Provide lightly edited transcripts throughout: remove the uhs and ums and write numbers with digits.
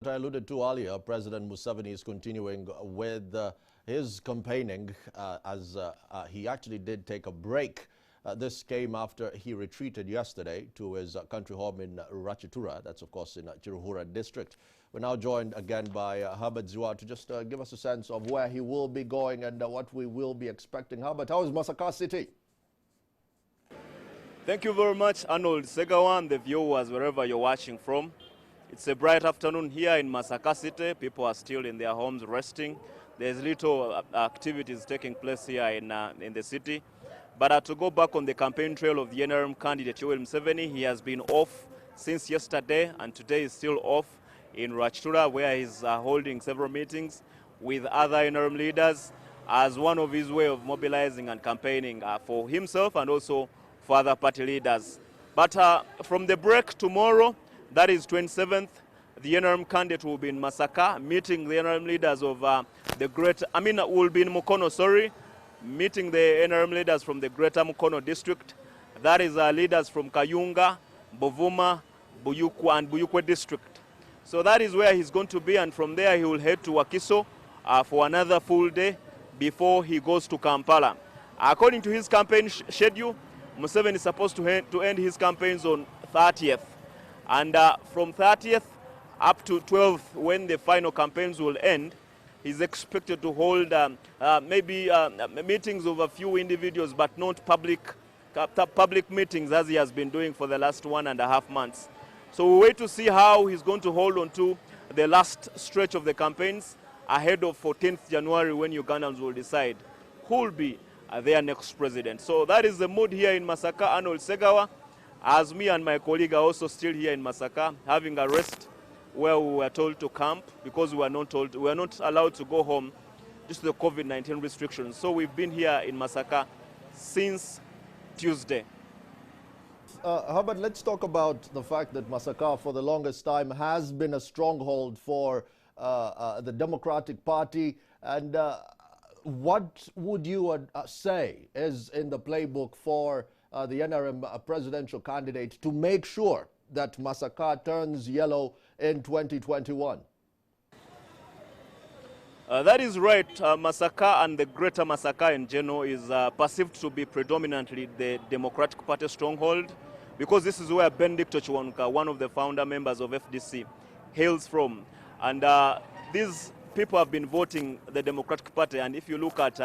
I alluded to earlier, President Museveni is continuing with his campaigning as he actually did take a break. This came after he retreated yesterday to his country home in Rwakitura. That's, of course, in Kiruhura district. We're now joined again by Herbert Ziwa to just give us a sense of where he will be going and what we will be expecting. Herbert, how is Masaka City? Thank you very much, Arnold Segawa, and the viewers wherever you're watching from. It's a bright afternoon here in Masaka City. People are still in their homes resting. There's little activities taking place here in the city. But to go back on the campaign trail of the NRM candidate Museveni, he has been off since yesterday, and today is still off in Rwakitura, where he's holding several meetings with other NRM leaders as one of his way of mobilizing and campaigning for himself and also for other party leaders. But from the break tomorrow, that is 27th, the NRM candidate will be in Masaka, meeting the NRM leaders of will be in Mukono, meeting the NRM leaders from the greater Mukono district. That is leaders from Kayunga, Bovuma, Buyukwa, and Buyukwe district. So that is where he's going to be, and from there he will head to Wakiso for another full day before he goes to Kampala. According to his campaign schedule, Museveni is supposed to end his campaigns on 30th. And from 30th up to 12th, when the final campaigns will end, he's expected to hold maybe meetings of a few individuals, but not public meetings as he has been doing for the last 1.5 months. So we'll wait to see how he's going to hold on to the last stretch of the campaigns ahead of 14th January, when Ugandans will decide who will be their next president. So that is the mood here in Masaka. Arnold Segawa, as me and my colleague are also still here in Masaka, having a rest where we were told to camp because we were not allowed to go home due to the COVID-19 restrictions. So we've been here in Masaka since Tuesday. Herbert, let's talk about the fact that Masaka for the longest time has been a stronghold for the Democratic Party. And what would you say is in the playbook for the NRM presidential candidate to make sure that Masaka turns yellow in 2021? That is right. Masaka and the greater Masaka in general is perceived to be predominantly the Democratic Party stronghold, because this is where Benedict Ochwonka, one of the founder members of FDC, hails from. And these people have been voting the Democratic Party, and if you look at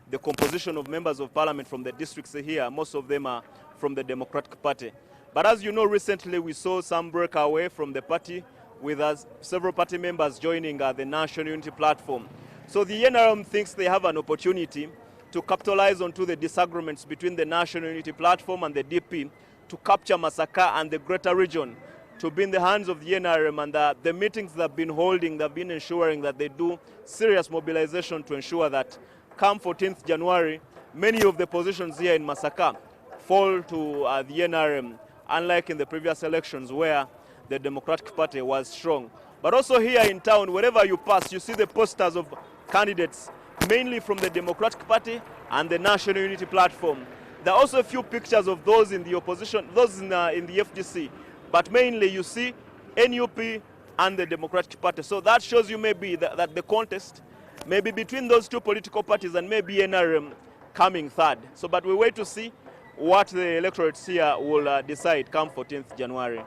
the composition of members of parliament from the districts here, most of them are from the Democratic Party. But as you know, recently we saw some breakaway from the party with several party members joining the National Unity Platform. So the NRM thinks they have an opportunity to capitalize onto the disagreements between the National Unity Platform and the DP to capture Masaka and the greater region to be in the hands of the NRM. And the meetings they've been holding, they've been ensuring that they do serious mobilization to ensure that come 14th January, many of the positions here in Masaka fall to the NRM, unlike in the previous elections where the Democratic Party was strong. But also here in town, wherever you pass, you see the posters of candidates, mainly from the Democratic Party and the National Unity Platform. There are also a few pictures of those in the opposition, those in the FDC, but mainly you see NUP and the Democratic Party. So that shows you maybe that the contest maybe between those two political parties and maybe NRM coming third. So, but we wait to see what the electorates here will decide come 14th January.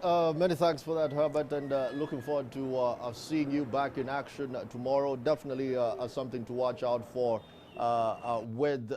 Many thanks for that, Herbert, and looking forward to seeing you back in action tomorrow. Definitely something to watch out for with